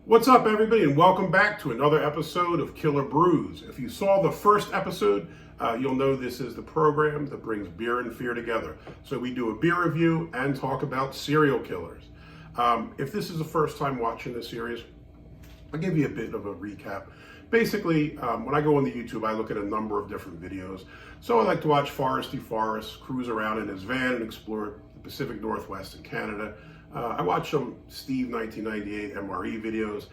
What's up, everybody, and welcome back to another episode of Killer Brews. If you saw the first episode, you'll know this is the program that brings beer and fear together. So we do a beer review and talk about serial killers. If this is the first time watching this series, I'll give you a bit of a recap. Basically, when I go on the YouTube, I look at a number of different videos. So I like to watch Foresty Forrest cruise around in his van and explore the Pacific Northwest and Canada. I watch some Steve 1998 MRE videos.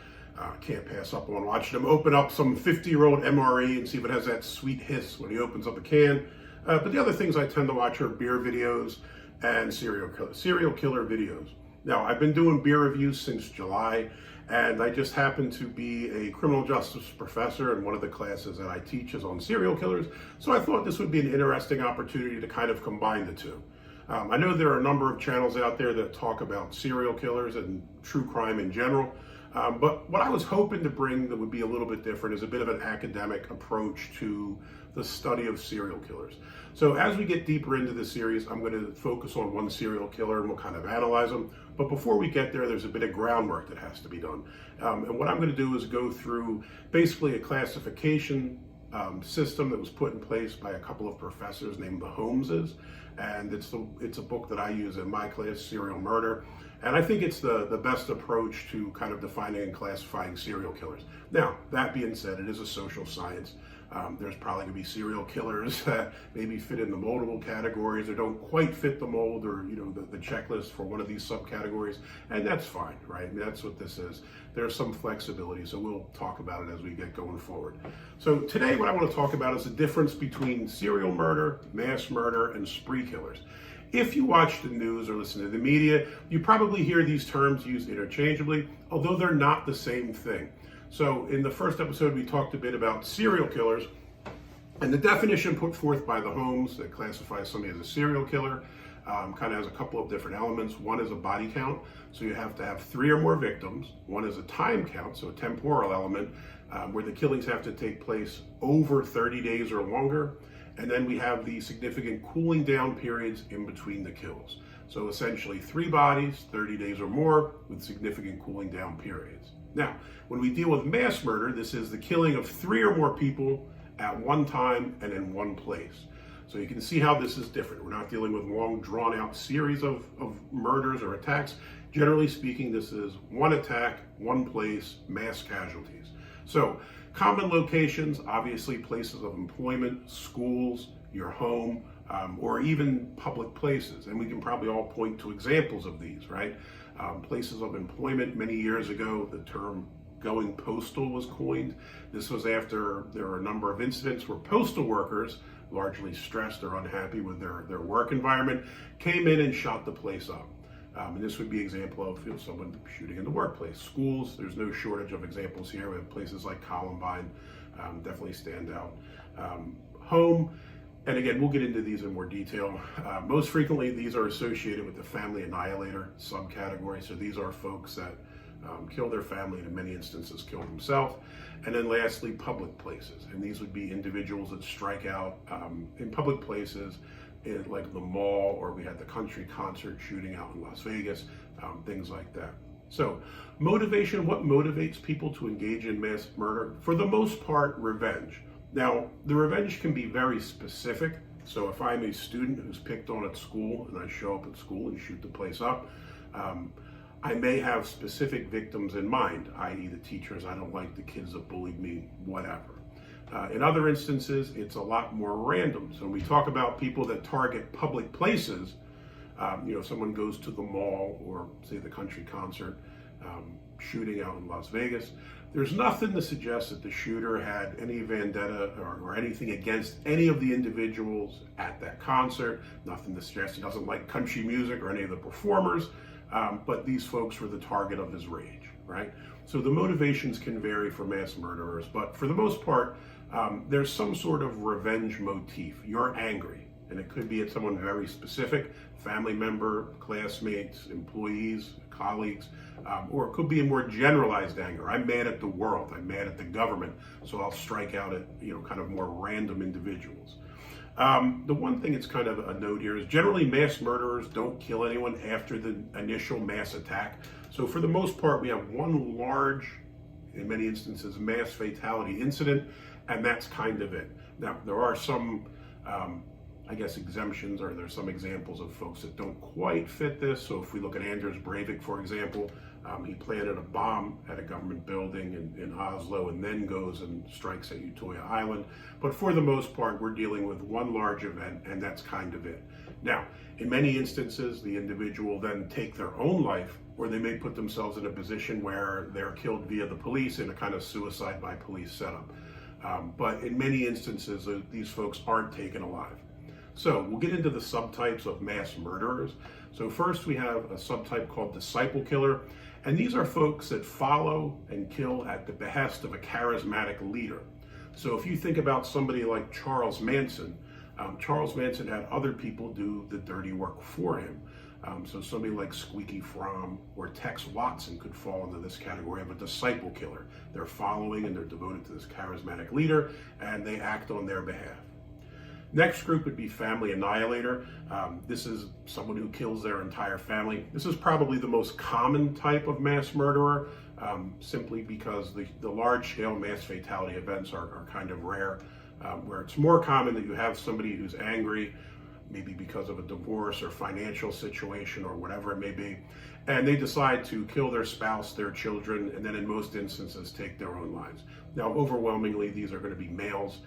Can't pass up on watching him open up some 50-year-old MRE and see if it has that sweet hiss when he opens up a can. But the other things I tend to watch are beer videos and serial killer videos. Now, I've been doing beer reviews since July, and I just happen to be a criminal justice professor, and one of the classes that I teach is on serial killers. So I thought this would be an interesting opportunity to kind of combine the two. I know there are a number of channels out there that talk about serial killers and true crime in general, but what I was hoping to bring that would be a little bit different is a bit of an academic approach to the study of serial killers. So as we get deeper into this series, I'm going to focus on one serial killer and we'll kind of analyze them. But before we get there, there's a bit of groundwork that has to be done. And what I'm going to do is go through basically a classification system that was put in place by a couple of professors named the Holmeses, and it's a book that I use in my class, Serial Murder, and I think it's the best approach to kind of defining and classifying serial killers. Now, that being said, it is a social science. There's probably going to be serial killers that maybe fit into multiple categories or don't quite fit the mold or the checklist for one of these subcategories, and that's fine, right? And that's what this is. There's some flexibility, so we'll talk about it as we get going forward. So today what I want to talk about is the difference between serial murder, mass murder, and spree killers. If you watch the news or listen to the media, you probably hear these terms used interchangeably, although they're not the same thing. So in the first episode, we talked a bit about serial killers, and the definition put forth by the Holmes that classifies somebody as a serial killer kind of has a couple of different elements. One is a body count, so you have to have 3 or more victims. One is a time count, so a temporal element, where the killings have to take place over 30 days or longer. And then we have the significant cooling down periods in between the kills. So essentially 3 bodies, 30 days or more, with significant cooling down periods. Now, when we deal with mass murder, this is the killing of 3 or more people at one time and in one place. So you can see how this is different. We're not dealing with long, drawn-out series of murders or attacks. Generally speaking, this is one attack, one place, mass casualties. So common locations, obviously places of employment, schools, your home, or even public places. And we can probably all point to examples of these, right? Places of employment. Many years ago, the term going postal was coined. This was after there were a number of incidents where postal workers, largely stressed or unhappy with their work environment, came in and shot the place up. And this would be an example of someone shooting in the workplace. Schools, there's no shortage of examples here. We have places like Columbine, definitely stand out. Home, and again, we'll get into these in more detail. Most frequently, these are associated with the family annihilator subcategory. So these are folks that kill their family and in many instances kill themselves. And then lastly, public places. And these would be individuals that strike out in public places, like the mall, or we had the country concert shooting out in Las Vegas, things like that. So motivation, what motivates people to engage in mass murder? For the most part, revenge. Now, the revenge can be very specific. So if I'm a student who's picked on at school and I show up at school and shoot the place up, I may have specific victims in mind, i.e. the teachers I don't like, the kids that bullied me, whatever. In other instances, it's a lot more random. So when we talk about people that target public places, someone goes to the mall or say the country concert, shooting out in Las Vegas, there's nothing to suggest that the shooter had any vendetta or anything against any of the individuals at that concert, nothing to suggest he doesn't like country music or any of the performers, but these folks were the target of his rage, right? So the motivations can vary for mass murderers, but for the most part, there's some sort of revenge motif. You're angry, and it could be at someone very specific, family member, classmates, employees, colleagues, or it could be a more generalized anger. I'm mad at the world, I'm mad at the government, so I'll strike out at kind of more random individuals. The one thing that's kind of a note here is generally mass murderers don't kill anyone after the initial mass attack. So for the most part, we have one large in many instances, mass fatality incident, and that's kind of it. Now, there are some, I guess, exemptions, or there's some examples of folks that don't quite fit this. So if we look at Anders Breivik, for example, he planted a bomb at a government building in Oslo and then goes and strikes at Utoya Island. But for the most part, we're dealing with one large event, and that's kind of it. Now, in many instances, the individual then take their own life, or they may put themselves in a position where they're killed via the police in a kind of suicide by police setup. But in many instances, these folks aren't taken alive. So we'll get into the subtypes of mass murderers. So first we have a subtype called disciple killer. And these are folks that follow and kill at the behest of a charismatic leader. So if you think about somebody like Charles Manson, Charles Manson had other people do the dirty work for him. So somebody like Squeaky Fromm or Tex Watson could fall into this category of a disciple killer. They're following and they're devoted to this charismatic leader, and they act on their behalf. Next group would be family annihilator. This is someone who kills their entire family. This is probably the most common type of mass murderer, simply because the large-scale mass fatality events are kind of rare, where it's more common that you have somebody who's angry, maybe because of a divorce or financial situation or whatever it may be, and they decide to kill their spouse, their children, and then in most instances take their own lives. Now, overwhelmingly, these are going to be males.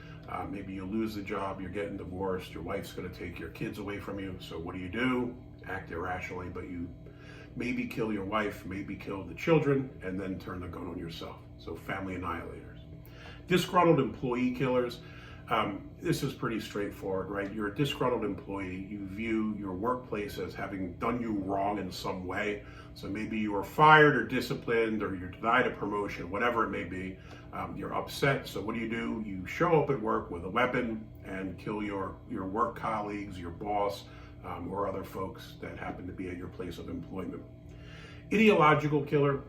Maybe you lose the job, you're getting divorced, your wife's going to take your kids away from you. So what do? Act irrationally, but you maybe kill your wife, maybe kill the children, and then turn the gun on yourself. So family annihilators. Disgruntled employee killers. This is pretty straightforward, right? You're a disgruntled employee. You view your workplace as having done you wrong in some way. So maybe you were fired or disciplined, or you're denied a promotion, whatever it may be. You're upset. So what do? You show up at work with a weapon and kill your work colleagues, your boss, or other folks that happen to be at your place of employment. Ideological killer.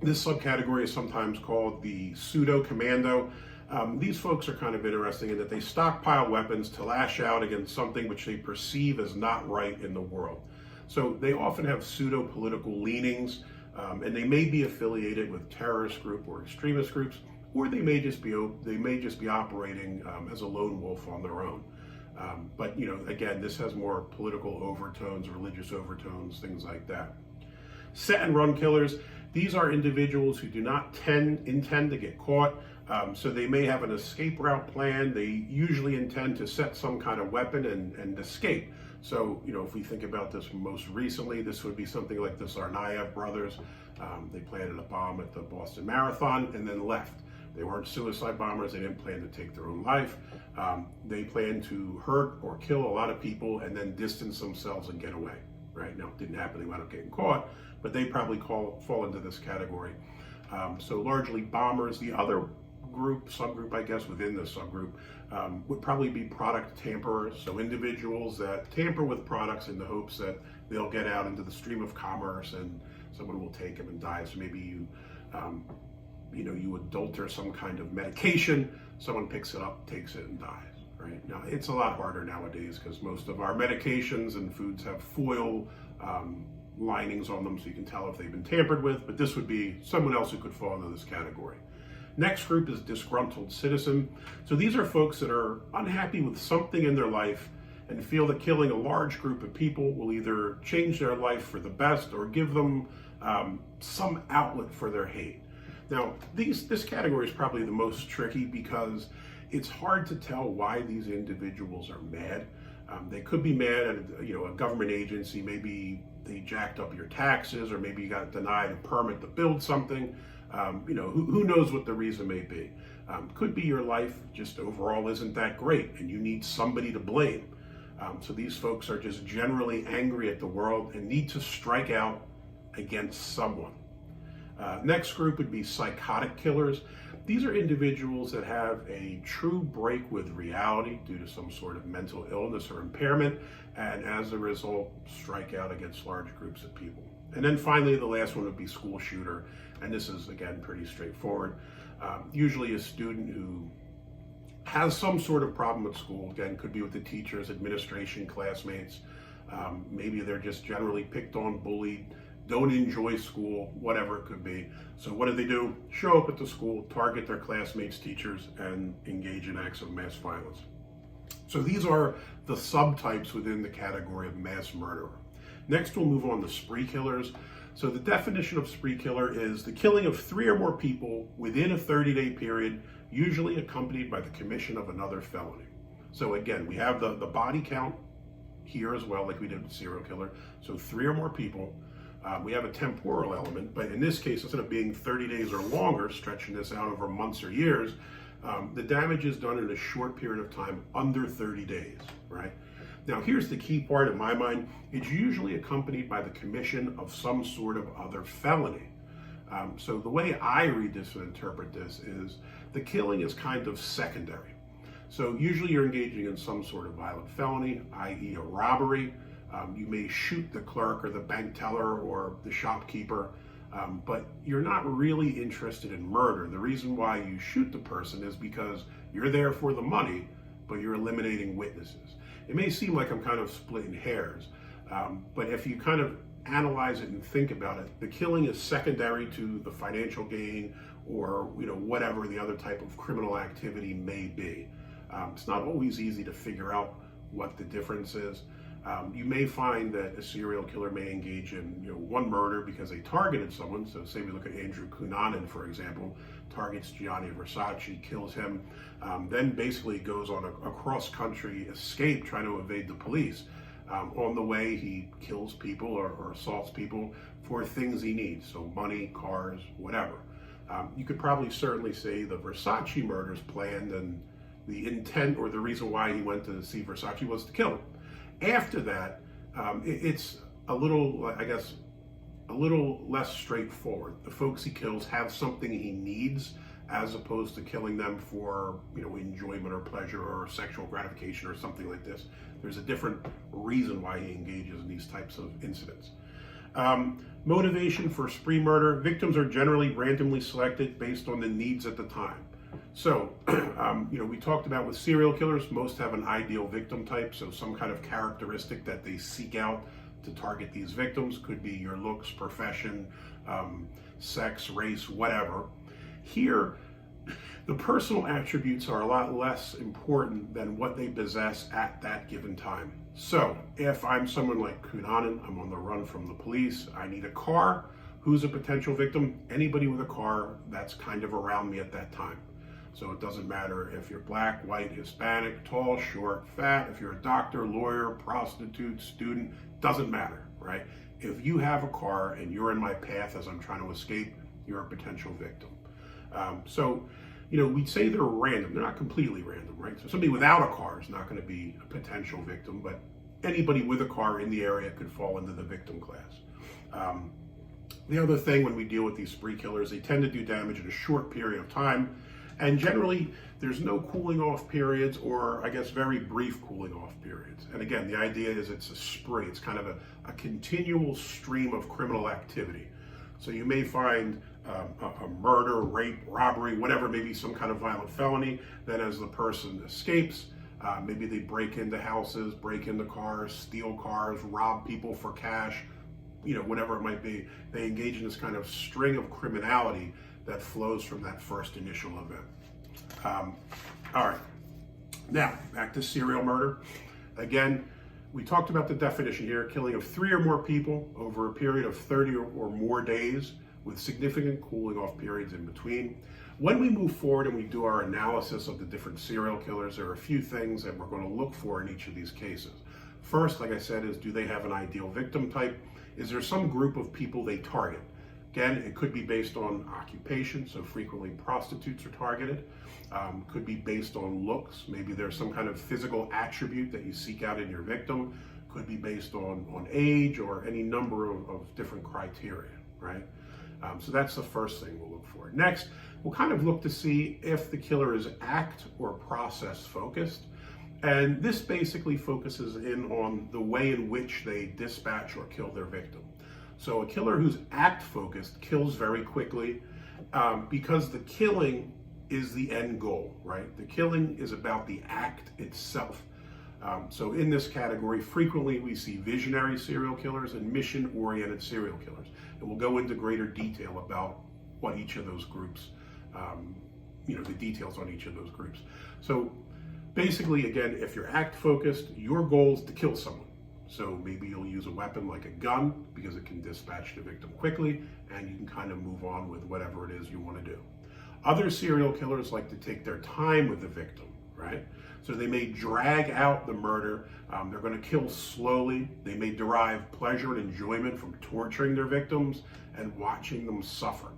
This subcategory is sometimes called the Pseudo Commando. These folks are kind of interesting in that they stockpile weapons to lash out against something which they perceive as not right in the world. So they often have pseudo-political leanings, and they may be affiliated with terrorist group or extremist groups, or they may just be operating as a lone wolf on their own. But again, this has more political overtones, religious overtones, things like that. Set and run killers. These are individuals who do not intend to get caught. So they may have an escape route plan. They usually intend to set some kind of weapon and escape. So, if we think about this most recently, this would be something like the Tsarnaev brothers. They planted a bomb at the Boston Marathon and then left. They weren't suicide bombers. They didn't plan to take their own life. They planned to hurt or kill a lot of people and then distance themselves and get away. Right? Now, it didn't happen. They wound up getting caught, but they probably fall into this category. So largely bombers. The other subgroup, I guess, within the subgroup would probably be product tamperers. So individuals that tamper with products in the hopes that they'll get out into the stream of commerce and someone will take them and die. So maybe you adulter some kind of medication, someone picks it up, takes it, and dies. Right? Now, it's a lot harder nowadays because most of our medications and foods have foil linings on them so you can tell if they've been tampered with, but this would be someone else who could fall into this category. Next group is Disgruntled Citizen. So these are folks that are unhappy with something in their life and feel that killing a large group of people will either change their life for the best or give them some outlet for their hate. Now, this category is probably the most tricky because it's hard to tell why these individuals are mad. They could be mad at a government agency. Maybe they jacked up your taxes, or maybe you got denied a permit to build something. Who knows what the reason may be. Could be your life just overall isn't that great and you need somebody to blame. So these folks are just generally angry at the world and need to strike out against someone. Next group would be psychotic killers. These are individuals that have a true break with reality due to some sort of mental illness or impairment, and as a result, strike out against large groups of people. And then finally, the last one would be school shooter. And this is, again, pretty straightforward. Usually a student who has some sort of problem at school, again, could be with the teachers, administration, classmates. Maybe they're just generally picked on, bullied, don't enjoy school, whatever it could be. So what do? Show up at the school, target their classmates, teachers, and engage in acts of mass violence. So these are the subtypes within the category of mass murderer. Next, we'll move on to spree killers. So the definition of spree killer is the killing of 3 or more people within a 30-day period, usually accompanied by the commission of another felony. So again, we have the body count here as well, like we did with serial killer. So 3 or more people. We have a temporal element, but in this case, instead of being 30 days or longer, stretching this out over months or years, the damage is done in a short period of time, under 30 days, right? Now, here's the key part in my mind. It's usually accompanied by the commission of some sort of other felony. So the way I read this and interpret this is the killing is kind of secondary. So usually you're engaging in some sort of violent felony, i.e. a robbery. You may shoot the clerk or the bank teller or the shopkeeper, but you're not really interested in murder. The reason why you shoot the person is because you're there for the money, but you're eliminating witnesses. It may seem like I'm kind of splitting hairs, but if you kind of analyze it and think about it, the killing is secondary to the financial gain or whatever the other type of criminal activity may be. It's not always easy to figure out what the difference is. You may find that a serial killer may engage in one murder because they targeted someone. So say we look at Andrew Cunanan, for example, targets Gianni Versace, kills him, then basically goes on a cross-country escape trying to evade the police. On the way, he kills people or assaults people for things he needs, so money, cars, whatever. You could probably certainly say the Versace murders planned, and the intent or the reason why he went to see Versace was to kill him. After that, it's a little, I guess, a little less straightforward. The folks he kills have something he needs, as opposed to killing them for enjoyment or pleasure or sexual gratification or something like this. There's a different reason why he engages in these types of incidents. Motivation for spree murder: victims are generally randomly selected based on the needs at the time. So, we talked about with serial killers, most have an ideal victim type, so some kind of characteristic that they seek out to target these victims. Could be your looks, profession, sex, race, whatever. Here, the personal attributes are a lot less important than what they possess at that given time. So, if I'm someone like Cunanan, I'm on the run from the police, I need a car. Who's a potential victim? Anybody with a car that's kind of around me at that time. So it doesn't matter if you're black, white, Hispanic, tall, short, fat, if you're a doctor, lawyer, prostitute, student, doesn't matter, right? If you have a car and you're in my path as I'm trying to escape, you're a potential victim. We'd say they're random. They're not completely random, right? So somebody without a car is not going to be a potential victim, but anybody with a car in the area could fall into the victim class. The other thing when we deal with these spree killers, they tend to do damage in a short period of time. And generally, there's no cooling off periods, or I guess very brief cooling off periods. And again, the idea is it's a spree. It's kind of a continual stream of criminal activity. So you may find a murder, rape, robbery, whatever, maybe some kind of violent felony. Then as the person escapes, maybe they break into houses, break into cars, steal cars, rob people for cash, whatever it might be. They engage in this kind of string of criminality that flows from that first initial event. All right, now back to serial murder. Again, we talked about the definition here: killing of 3 or more people over a period of 30 or more days with significant cooling off periods in between. When we move forward and we do our analysis of the different serial killers, there are a few things that we're going to look for in each of these cases. First, like I said, is do they have an ideal victim type? Is there some group of people they target? Again, it could be based on occupation, so frequently prostitutes are targeted. Could be based on looks. Maybe there's some kind of physical attribute that you seek out in your victim. Could be based on age or any number of different criteria, right? So that's the first thing we'll look for. Next, we'll kind of look to see if the killer is act or process focused. And this basically focuses in on the way in which they dispatch or kill their victim. So a killer who's act focused kills very quickly because the killing is the end goal, right? The killing is about the act itself. So in this category, frequently we see visionary serial killers and mission-oriented serial killers. And we'll go into greater detail about what each of those groups, the details on each of those groups. So basically, again, if you're act-focused, your goal is to kill someone. So maybe you'll use a weapon like a gun because it can dispatch the victim quickly and you can kind of move on with whatever it is you want to do. Other serial killers like to take their time with the victim, right? So they may drag out the murder. They're going to kill slowly. They may derive pleasure and enjoyment from torturing their victims and watching them suffer.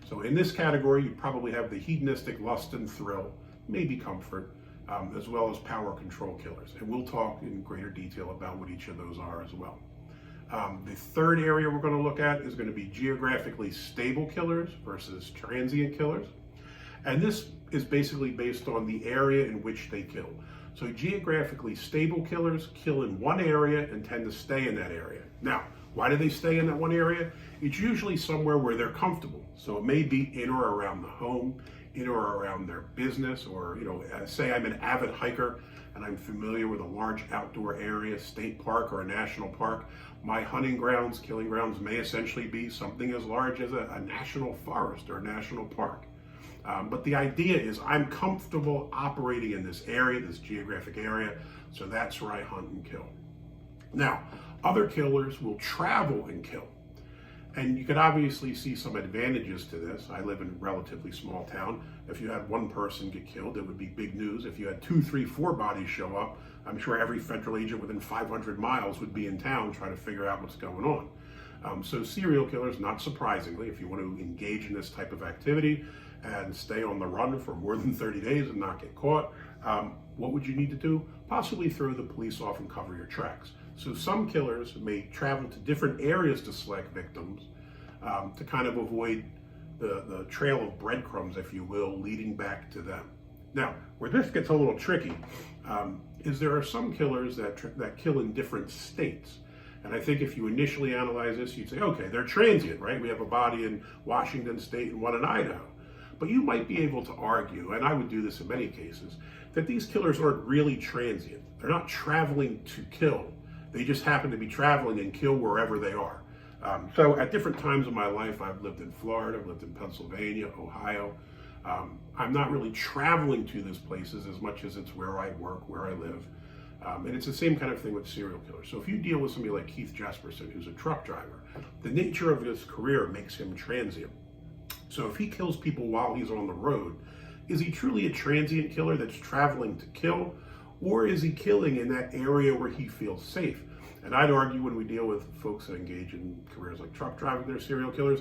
So in this category, you probably have the hedonistic lust and thrill, maybe comfort, as well as power control killers. And we'll talk in greater detail about what each of those are as well. The third area we're going to look at is going to be geographically stable killers versus transient killers. And this is basically based on the area in which they kill. So geographically stable killers kill in one area and tend to stay in that area. Now, why do they stay in that one area? It's usually somewhere where they're comfortable. So it may be in or around the home, in or around their business, or, say I'm an avid hiker and I'm familiar with a large outdoor area, state park or a national park. My hunting grounds, killing grounds may essentially be something as large as a national forest or a national park. But the idea is I'm comfortable operating in this area, this geographic area, so that's where I hunt and kill. Now, other killers will travel and kill. And you could obviously see some advantages to this. I live in a relatively small town. If you had one person get killed, it would be big news. If you had 2, 3, 4 bodies show up, I'm sure every federal agent within 500 miles would be in town trying to figure out what's going on. So serial killers, not surprisingly, if you want to engage in this type of activity and stay on the run for more than 30 days and not get caught, what would you need to do? Possibly throw the police off and cover your tracks. So some killers may travel to different areas to select victims to kind of avoid the trail of breadcrumbs, if you will, leading back to them. Now, where this gets a little tricky is there are some killers that kill in different states. And I think if you initially analyze this, you'd say, okay, they're transient, right? We have a body in Washington State and one in Idaho. But you might be able to argue, and I would do this in many cases, that these killers aren't really transient. They're not traveling to kill. They just happen to be traveling and kill wherever they are. So at different times in my life, I've lived in Florida, I've lived in Pennsylvania, Ohio. I'm not really traveling to these places as much as it's where I work, where I live. And it's the same kind of thing with serial killers. So if you deal with somebody like Keith Jesperson, who's a truck driver, the nature of his career makes him transient. So if he kills people while he's on the road, is he truly a transient killer that's traveling to kill? Or is he killing in that area where he feels safe? And I'd argue when we deal with folks that engage in careers like truck driving, they're serial killers,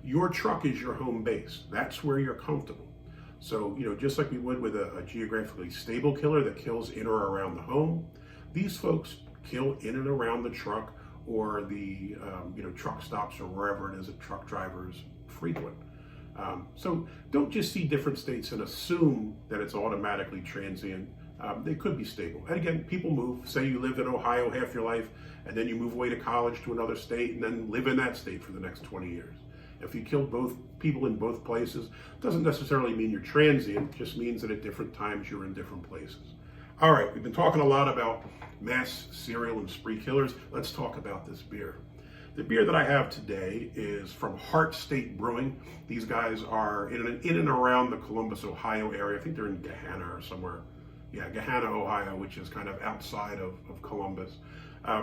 your truck is your home base. That's where you're comfortable. So, just like we would with a geographically stable killer that kills in or around the home, these folks kill in and around the truck or the, truck stops or wherever it is that truck drivers frequent. So don't just see different states and assume that it's automatically transient. They could be stable. And again, people move. Say you lived in Ohio half your life, and then you move away to college to another state, and then live in that state for the next 20 years. If you killed both people in both places, doesn't necessarily mean you're transient, just means that at different times you're in different places. All right, we've been talking a lot about mass serial and spree killers. Let's talk about this beer. The beer that I have today is from Heart State Brewing. These guys are in and around the Columbus, Ohio area. I think they're in Gahanna or somewhere. Yeah, Gahanna, Ohio, which is kind of outside of Columbus.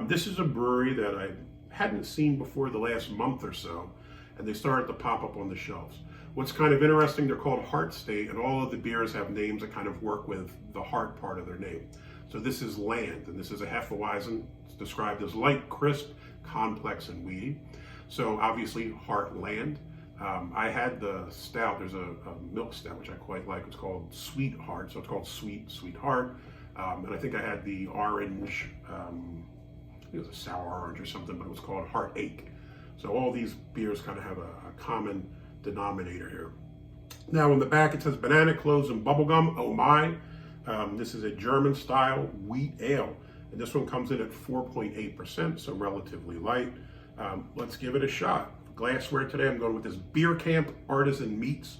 This is a brewery that I hadn't seen before the last month or so, and they started to pop up on the shelves. What's kind of interesting, they're called Heart State, and all of the beers have names that kind of work with the heart part of their name. So this is Land, and this is a Hefeweizen. It's described as light, crisp, complex, and weedy. So obviously, Heartland. I had the stout. There's a milk stout, which I quite like. It's called Sweetheart, so it's called Sweetheart. And I think I had the orange, I think it was a sour orange or something, but it was called Heartache. So all these beers kind of have a common denominator here. Now on the back it says banana, cloves, and bubblegum. Oh my. This is a German style wheat ale. And this one comes in at 4.8%, so relatively light. Let's give it a shot. Glassware today, I'm going with this Beer Camp Artisan Meats.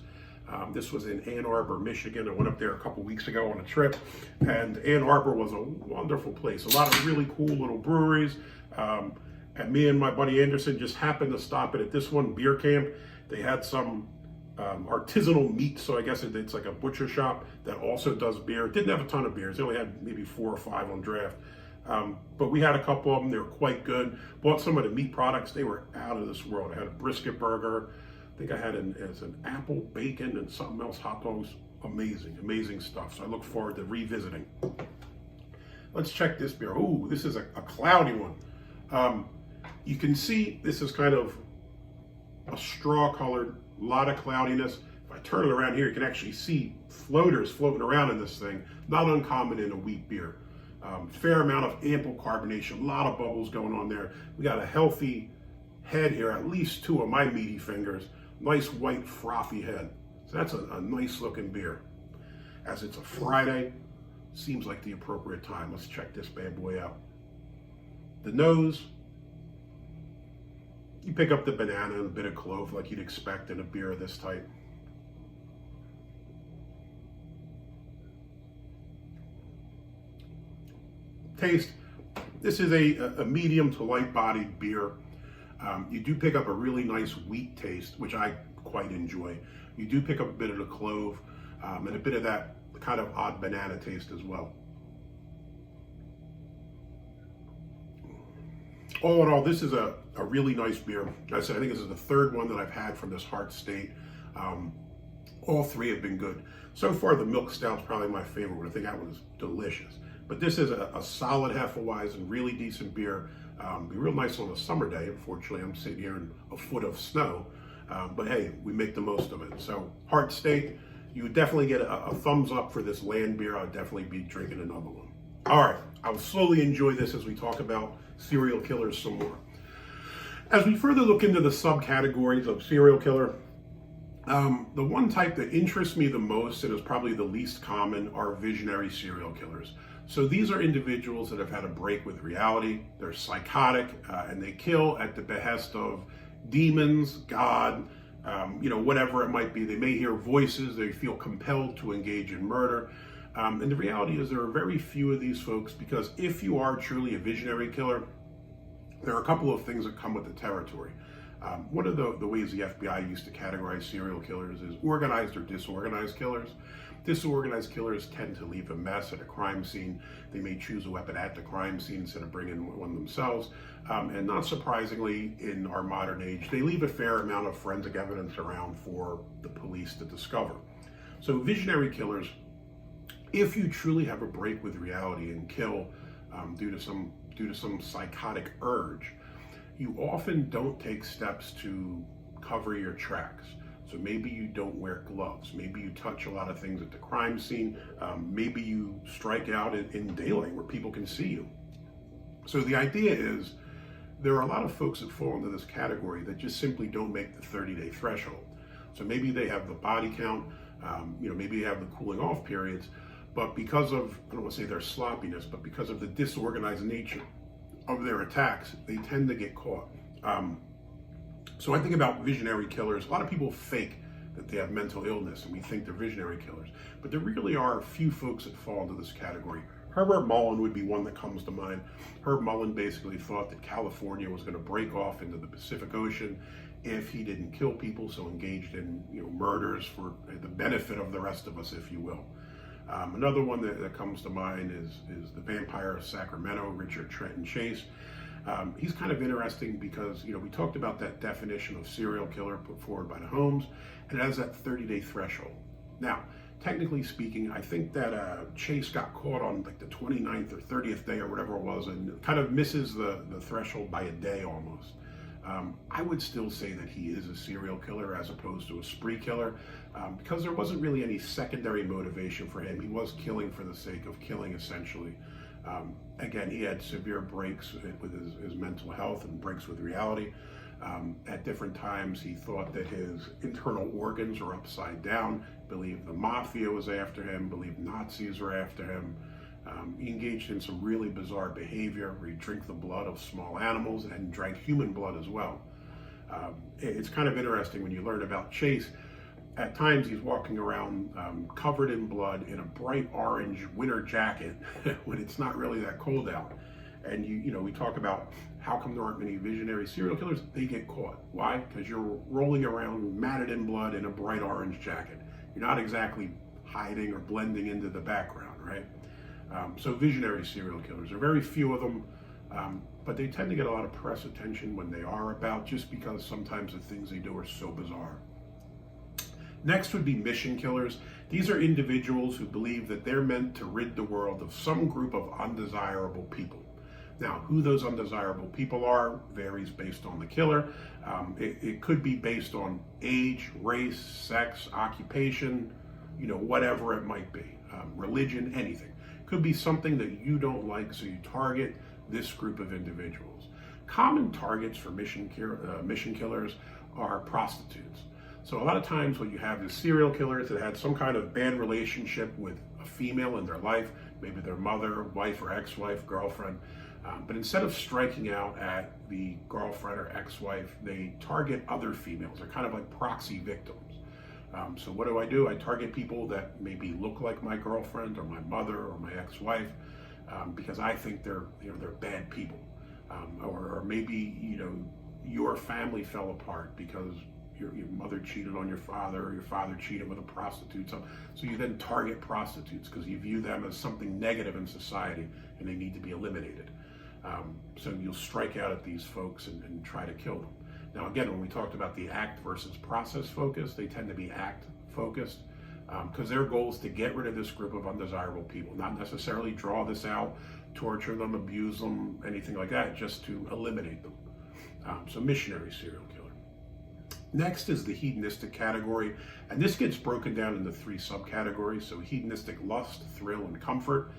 This was in Ann Arbor, Michigan. I went up there a couple weeks ago on a trip, and Ann Arbor was a wonderful place. A lot of really cool little breweries. And me and my buddy Anderson just happened to stop at this one beer camp. They had some artisanal meat, so I guess it's like a butcher shop that also does beer. Didn't have a ton of beers. They only had maybe 4 or 5 on draft. But we had a couple of them. They were quite good. Bought some of the meat products. They were out of this world. I had a brisket burger. I think I had an apple, bacon, and something else, hot dogs. Amazing, amazing stuff. So I look forward to revisiting. Let's check this beer. Ooh, this is a cloudy one. You can see this is kind of a straw colored, a lot of cloudiness. If I turn it around here, you can actually see floaters floating around in this thing. Not uncommon in a wheat beer. Fair amount of ample carbonation, a lot of bubbles going on there. We got a healthy head here, at least 2 of my meaty fingers. Nice white frothy head. So that's a nice looking beer. As it's a Friday, seems like the appropriate time. Let's check this bad boy out. The nose, you pick up the banana and a bit of clove like you'd expect in a beer of this type. Taste, this is a medium to light bodied beer. You do pick up a really nice wheat taste, which I quite enjoy. You do pick up a bit of the clove and a bit of that kind of odd banana taste as well. All in all, this is a really nice beer. I said, I think this is the 3rd one that I've had from this Heart State. All 3 have been good. So far, the milk stout's probably my favorite one. I think that one is delicious. But this is a solid Hefeweizen, really decent beer. Be real nice on a summer day. Unfortunately, I'm sitting here in a foot of snow. But hey, we make the most of it. So Heart State, you would definitely get a thumbs up for this land beer. I'd definitely be drinking another one. All right, I'll slowly enjoy this as we talk about serial killers some more. As we further look into the subcategories of serial killer, the one type that interests me the most and is probably the least common are visionary serial killers. So these are individuals that have had a break with reality. They're psychotic and they kill at the behest of demons, God, whatever it might be. They may hear voices. They feel compelled to engage in murder. And the reality is there are very few of these folks, because if you are truly a visionary killer, there are a couple of things that come with the territory. One of the ways the FBI used to categorize serial killers is organized or disorganized killers. Disorganized killers tend to leave a mess at a crime scene. They may choose a weapon at the crime scene instead of bringing one themselves. And not surprisingly, in our modern age, they leave a fair amount of forensic evidence around for the police to discover. So visionary killers, if you truly have a break with reality and kill due to some psychotic urge, you often don't take steps to cover your tracks. So maybe you don't wear gloves. Maybe you touch a lot of things at the crime scene. Maybe you strike out in daylight where people can see you. So the idea is there are a lot of folks that fall into this category that just simply don't make the 30-day threshold. So maybe they have the body count, maybe they have the cooling off periods, but because of, I don't want to say their sloppiness, but because of the disorganized nature of their attacks, they tend to get caught. So I think about visionary killers. A lot of people fake that they have mental illness and we think they're visionary killers, but there really are a few folks that fall into this category. Herbert Mullen would be one that comes to mind. Herb Mullen basically thought that California was going to break off into the Pacific Ocean if he didn't kill people, so engaged in murders for the benefit of the rest of us, if you will. Another one that comes to mind is the vampire of Sacramento, Richard Trenton Chase. He's kind of interesting because, we talked about that definition of serial killer put forward by the Holmes, and it has that 30-day threshold. Now, technically speaking, I think that Chase got caught on like the 29th or 30th day or whatever it was, and kind of misses the threshold by a day almost. I would still say that he is a serial killer as opposed to a spree killer, because there wasn't really any secondary motivation for him. He was killing for the sake of killing, essentially. Again, he had severe breaks with his mental health and breaks with reality. At different times, he thought that his internal organs were upside down, believed the mafia was after him, believed Nazis were after him. He engaged in some really bizarre behavior where he drank the blood of small animals and drank human blood as well. It's kind of interesting when you learn about Chase. at times he's walking around covered in blood in a bright orange winter jacket when it's not really that cold out. And we talk about how come there aren't many visionary serial killers. They get caught. Why? Because you're rolling around matted in blood in a bright orange jacket. You're not exactly hiding or blending into the background, right? So visionary serial killers, there are very few of them, but they tend to get a lot of press attention when they are about, just because sometimes the things they do are so bizarre. Next would be mission killers. These are individuals who believe that they're meant to rid the world of some group of undesirable people. Now, who those undesirable people are varies based on the killer. It could be based on age, race, sex, occupation, whatever it might be, religion, anything. Could be something that you don't like, so you target this group of individuals. Common targets for mission killers are prostitutes. So a lot of times what you have is serial killers that had some kind of bad relationship with a female in their life, maybe their mother, wife or ex-wife, girlfriend. But instead of striking out at the girlfriend or ex-wife, they target other females. They're kind of like proxy victims. So what do? I target people that maybe look like my girlfriend or my mother or my ex-wife, because I think they're bad people. Or maybe your family fell apart because your mother cheated on your father, or your father cheated with a prostitute. So you then target prostitutes because you view them as something negative in society and they need to be eliminated. So you'll strike out at these folks and try to kill them. Now again, when we talked about the act versus process focus, they tend to be act focused because their goal is to get rid of this group of undesirable people, not necessarily draw this out, torture them, abuse them, anything like that, just to eliminate them. So missionary serial killer. Next is the hedonistic category, and this gets broken down into 3 subcategories. So hedonistic lust, thrill, and comfort.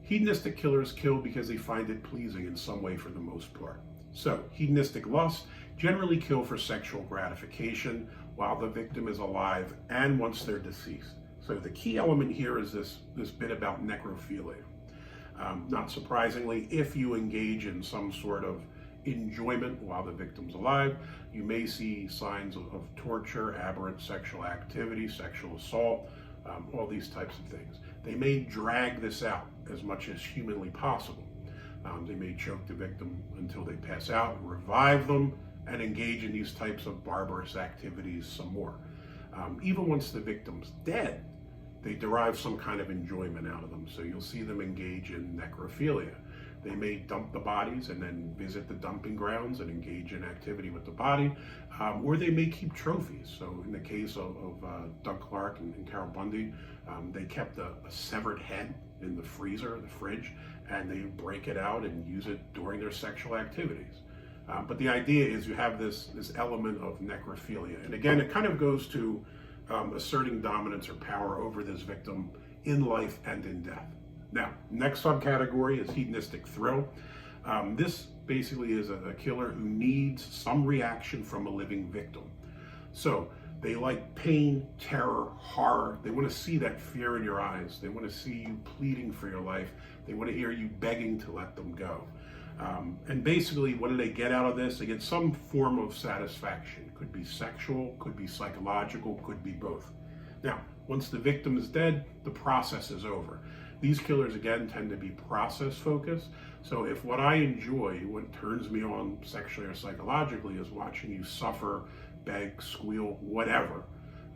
Hedonistic killers kill because they find it pleasing in some way for the most part. So hedonistic lust generally kill for sexual gratification while the victim is alive and once they're deceased. So the key element here is this bit about necrophilia. Not surprisingly, if you engage in some sort of enjoyment while the victim's alive, you may see signs of torture, aberrant sexual activity, sexual assault, all these types of things. They may drag this out as much as humanly possible. They may choke the victim until they pass out, revive them, and engage in these types of barbarous activities some more. Even once the victim's dead, they derive some kind of enjoyment out of them. So you'll see them engage in necrophilia. They may dump the bodies and then visit the dumping grounds and engage in activity with the body, or they may keep trophies. So in the case of Doug Clark and Carol Bundy, they kept a severed head in the freezer, the fridge, and they break it out and use it during their sexual activities. But the idea is you have this element of necrophilia. And again, it kind of goes to asserting dominance or power over this victim in life and in death. Now, next subcategory is hedonistic thrill. This basically is a killer who needs some reaction from a living victim. So they like pain, terror, horror. They want to see that fear in your eyes. They want to see you pleading for your life. They want to hear you begging to let them go. And basically, what do they get out of this? They get some form of satisfaction. Could be sexual, could be psychological, could be both. Now, once the victim is dead, the process is over. These killers, again, tend to be process focused. So if what I enjoy, what turns me on sexually or psychologically is watching you suffer, beg, squeal, whatever,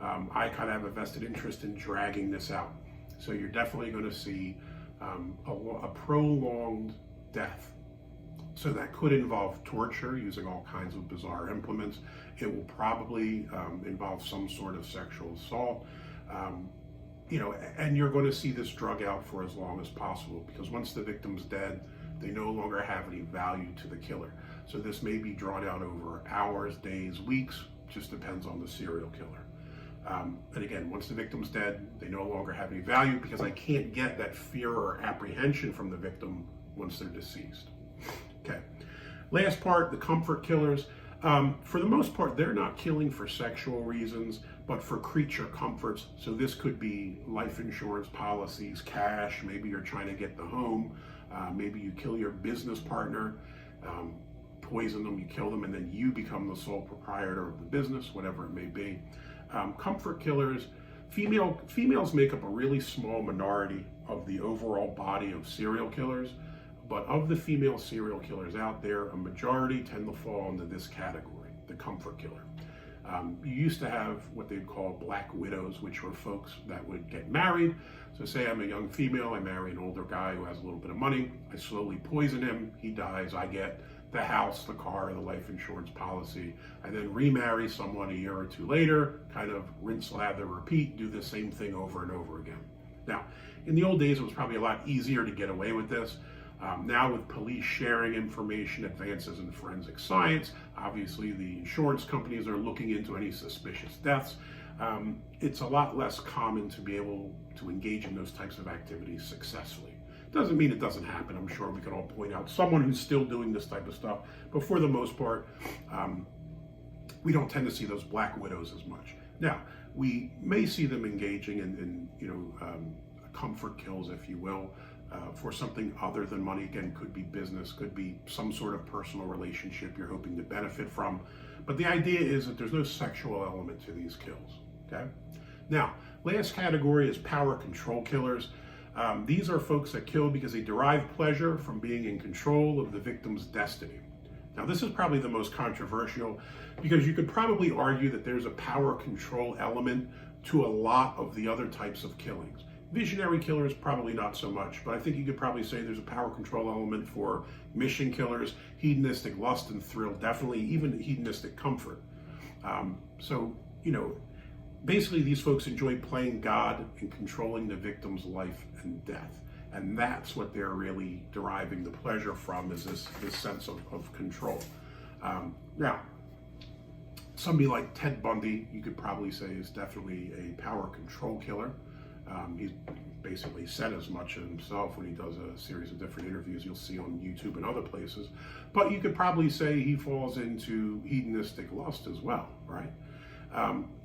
I kind of have a vested interest in dragging this out. So you're definitely going to see a prolonged death. So that could involve torture using all kinds of bizarre implements. It will probably involve some sort of sexual assault. And you're going to see this drug out for as long as possible, because once the victim's dead, they no longer have any value to the killer. So this may be drawn out over hours, days, weeks, just depends on the serial killer. And again, once the victim's dead, they no longer have any value because I can't get that fear or apprehension from the victim once they're deceased. Okay. Last part, the comfort killers. For the most part, they're not killing for sexual reasons, but for creature comforts. So this could be life insurance policies, cash, maybe you're trying to get the home, maybe you kill your business partner, poison them, you kill them, and then you become the sole proprietor of the business, whatever it may be. Comfort killers, females make up a really small minority of the overall body of serial killers, but of the female serial killers out there, a majority tend to fall into this category, the comfort killer. You used to have what they'd call black widows, which were folks that would get married. So say I'm a young female, I marry an older guy who has a little bit of money, I slowly poison him, he dies, I get the house, the car, the life insurance policy. I then remarry someone a year or two later, kind of rinse, lather, repeat, do the same thing over and over again. Now, in the old days, it was probably a lot easier to get away with this. Now with police sharing information, advances in forensic science, obviously the insurance companies are looking into any suspicious deaths. It's a lot less common to be able to engage in those types of activities successfully. Doesn't mean it doesn't happen. I'm sure we can all point out someone who's still doing this type of stuff, but for the most part, we don't tend to see those black widows as much. Now, we may see them engaging in comfort kills, if you will, for something other than money. Again, could be business, could be some sort of personal relationship you're hoping to benefit from. But the idea is that there's no sexual element to these kills, okay? Now, last category is power control killers. These are folks that kill because they derive pleasure from being in control of the victim's destiny. Now, this is probably the most controversial because you could probably argue that there's a power control element to a lot of the other types of killings. Visionary killers, probably not so much, but I think you could probably say there's a power control element for mission killers, hedonistic lust and thrill, definitely even hedonistic comfort. Basically these folks enjoy playing God and controlling the victim's life and death. And that's what they're really deriving the pleasure from, is this sense of control. Now, somebody like Ted Bundy, you could probably say is definitely a power control killer. He's basically said as much himself when he does a series of different interviews you'll see on YouTube and other places. But you could probably say he falls into hedonistic lust as well, right?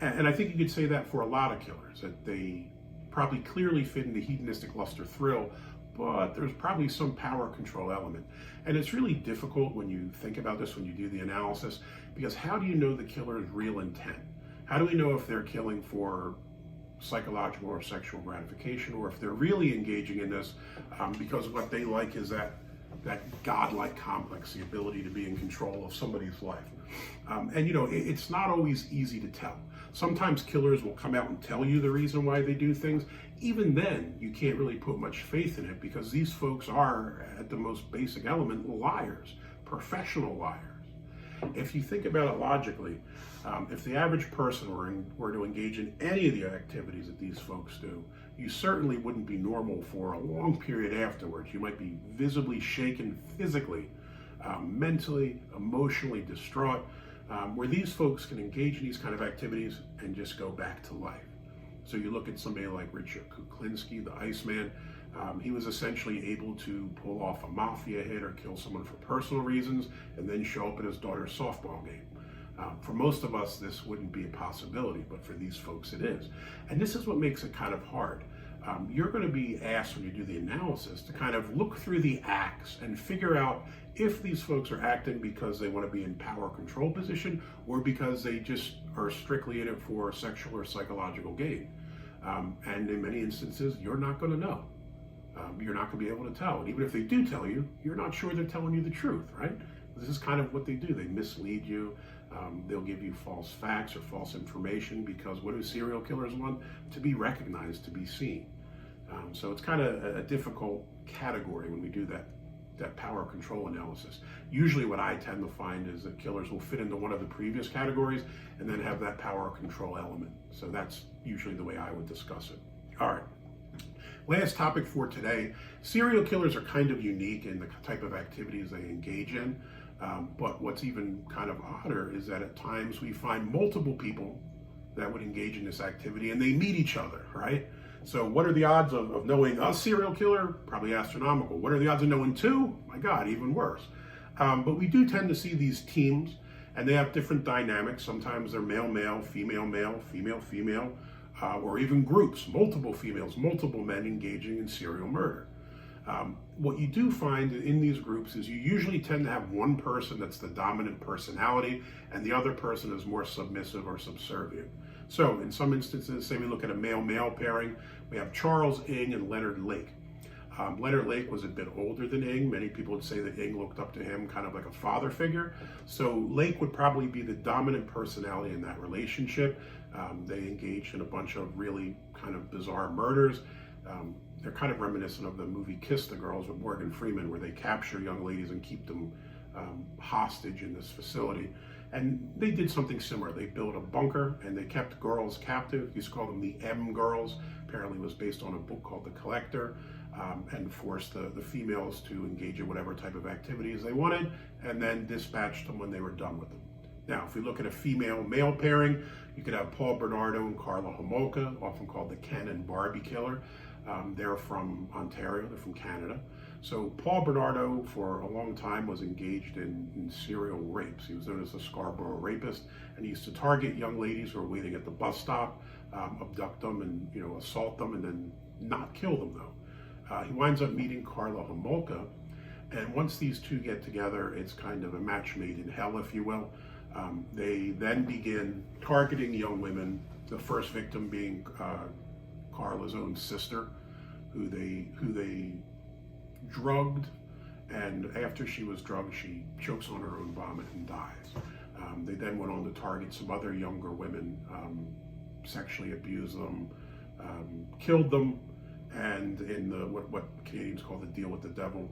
And I think you could say that for a lot of killers, that they probably clearly fit into hedonistic lust or thrill, but there's probably some power control element. And it's really difficult when you think about this, when you do the analysis, because how do you know the killer's real intent? How do we know if they're killing for psychological or sexual gratification, or if they're really engaging in this because what they like is that godlike complex, the ability to be in control of somebody's life. It's not always easy to tell. Sometimes killers will come out and tell you the reason why they do things. Even then, you can't really put much faith in it, because these folks are, at the most basic element, liars, professional liars. If you think about it logically, if the average person were to engage in any of the activities that these folks do, you certainly wouldn't be normal for a long period afterwards. You might be visibly shaken physically, mentally, emotionally distraught, where these folks can engage in these kind of activities and just go back to life. So you look at somebody like Richard Kuklinski, the Iceman. He was essentially able to pull off a mafia hit or kill someone for personal reasons and then show up at his daughter's softball game. For most of us, this wouldn't be a possibility, but for these folks it is. And this is what makes it kind of hard. You're going to be asked when you do the analysis to kind of look through the acts and figure out if these folks are acting because they want to be in power control position or because they just are strictly in it for sexual or psychological gain. And in many instances, you're not going to know. You're not going to be able to tell. And even if they do tell you, you're not sure they're telling you the truth, right? This is kind of what they do. They mislead you. They'll give you false facts or false information, because what do serial killers want? To be recognized, to be seen. So it's kind of a difficult category when we do that power control analysis. Usually what I tend to find is that killers will fit into one of the previous categories and then have that power control element. So that's usually the way I would discuss it. All right. Last topic for today. Serial killers are kind of unique in the type of activities they engage in. But what's even kind of odder is that at times we find multiple people that would engage in this activity and they meet each other, right? So what are the odds of knowing a serial killer? Probably astronomical. What are the odds of knowing two? My God, even worse. But we do tend to see these teams, and they have different dynamics. Sometimes they're male-male, female-male, female-female, or even groups, multiple females, multiple men engaging in serial murder. What you do find in these groups is you usually tend to have one person that's the dominant personality and the other person is more submissive or subservient. So in some instances, say we look at a male-male pairing, we have Charles Ng and Leonard Lake. Leonard Lake was a bit older than Ng. Many people would say that Ng looked up to him kind of like a father figure. So Lake would probably be the dominant personality in that relationship. They engaged in a bunch of really kind of bizarre murders. They're kind of reminiscent of the movie Kiss the Girls with Morgan Freeman, where they capture young ladies and keep them hostage in this facility. And they did something similar. They built a bunker and they kept girls captive. He used to call them the M girls. Apparently it was based on a book called The Collector, and forced the females to engage in whatever type of activities they wanted, and then dispatched them when they were done with them. Now, if we look at a female-male pairing, you could have Paul Bernardo and Carla Homolka, often called the Ken and Barbie Killer. They're from Ontario, they're from Canada. So Paul Bernardo, for a long time, was engaged in serial rapes. He was known as the Scarborough Rapist, and he used to target young ladies who were waiting at the bus stop, abduct them and assault them, and then not kill them though. He winds up meeting Carla Homolka, and once these two get together, it's kind of a match made in hell, if you will. They then begin targeting young women, the first victim being Carla's own sister, who they drugged, and after she was drugged, she chokes on her own vomit and dies. They then went on to target some other younger women, sexually abused them, killed them, and in what Canadians call the deal with the devil,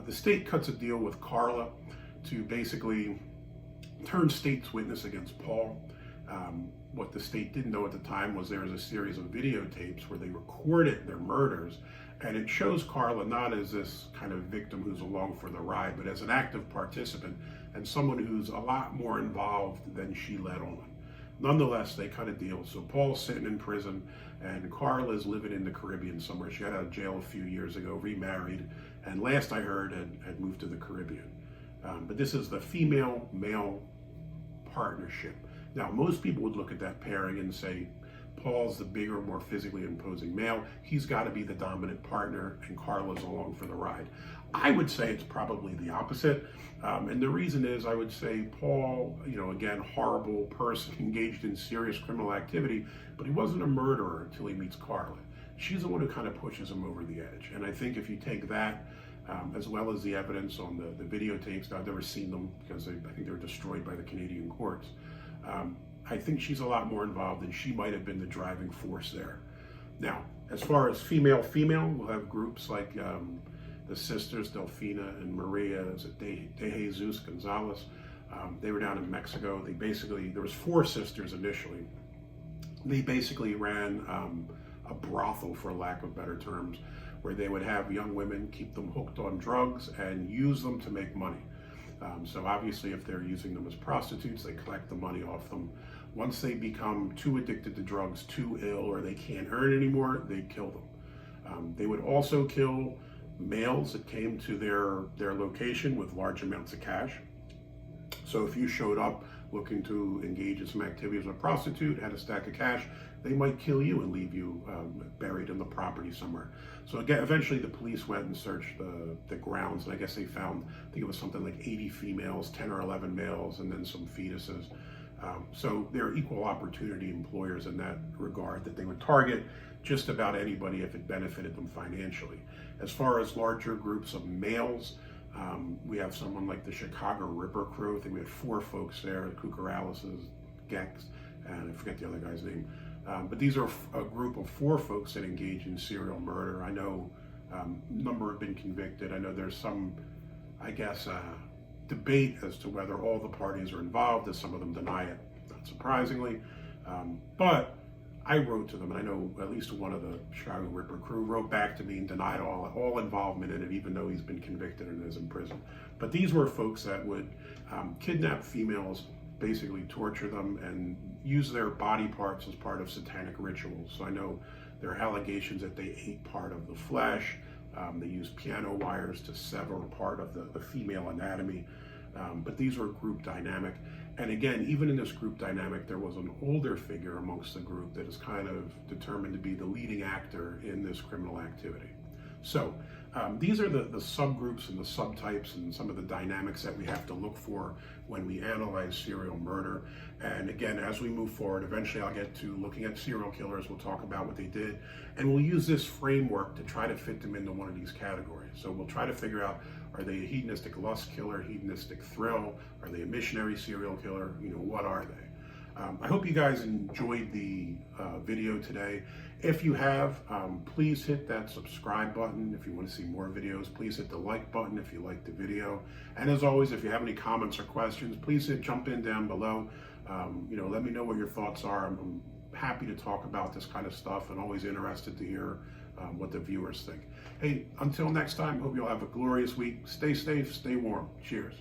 the state cuts a deal with Carla to basically turn state's witness against Paul. What the state didn't know at the time was there was a series of videotapes where they recorded their murders, and it shows Carla not as this kind of victim who's along for the ride, but as an active participant and someone who's a lot more involved than she let on. Nonetheless, they cut a deal. So Paul's sitting in prison, and Carla's living in the Caribbean somewhere. She got out of jail a few years ago, remarried, and last I heard had moved to the Caribbean. But this is the female-male partnership. Now, most people would look at that pairing and say, Paul's the bigger, more physically imposing male. He's got to be the dominant partner, and Carla's along for the ride. I would say it's probably the opposite. And the reason is, I would say Paul, again, horrible person, engaged in serious criminal activity, but he wasn't a murderer until he meets Carla. She's the one who kind of pushes him over the edge. And I think if you take that, as well as the evidence on the videotapes, now I've never seen them because I think they were destroyed by the Canadian courts. I think she's a lot more involved, and she might have been the driving force there. Now, as far as female-female, we'll have groups like the sisters Delfina and Maria De Jesus Gonzalez. They were down in Mexico. There was 4 sisters initially. They basically ran a brothel, for lack of better terms, where they would have young women, keep them hooked on drugs, and use them to make money. So obviously, if they're using them as prostitutes, they collect the money off them. Once they become too addicted to drugs, too ill, or they can't earn anymore, they kill them. They would also kill males that came to their location with large amounts of cash. So if you showed up looking to engage in some activity as a prostitute, had a stack of cash, they might kill you and leave you buried in the property somewhere. So again, eventually the police went and searched the grounds, and I guess they found, I think it was something like 80 females, 10 or 11 males, and then some fetuses. So they're equal opportunity employers in that regard, that they would target just about anybody if it benefited them financially. As far as larger groups of males, we have someone like the Chicago Ripper Crew. I think we had 4 folks there, Cucuralises, Gex, and I forget the other guy's name. But these are a group of 4 folks that engage in serial murder. I know a number have been convicted. I know there's some, debate as to whether all the parties are involved, as some of them deny it, not surprisingly. But I wrote to them, and I know at least one of the Chicago Ripper Crew wrote back to me and denied all involvement in it, even though he's been convicted and is in prison. But these were folks that would kidnap females, basically torture them, and use their body parts as part of satanic rituals. So I know there are allegations that they ate part of the flesh. They used piano wires to sever part of the female anatomy. But these were group dynamic. And again, even in this group dynamic, there was an older figure amongst the group that is kind of determined to be the leading actor in this criminal activity. So These are the subgroups and the subtypes and some of the dynamics that we have to look for when we analyze serial murder. And again, as we move forward, eventually I'll get to looking at serial killers. We'll talk about what they did, and we'll use this framework to try to fit them into one of these categories. So we'll try to figure out, are they a hedonistic lust killer, hedonistic thrill? Are they a missionary serial killer? What are they? I hope you guys enjoyed the video today. If you have, please hit that subscribe button. If you want to see more videos, please hit the like button if you like the video. And as always, if you have any comments or questions, please jump in down below. Let me know what your thoughts are. I'm happy to talk about this kind of stuff and always interested to hear what the viewers think. Hey, until next time, hope you'll have a glorious week. Stay safe, stay warm. Cheers.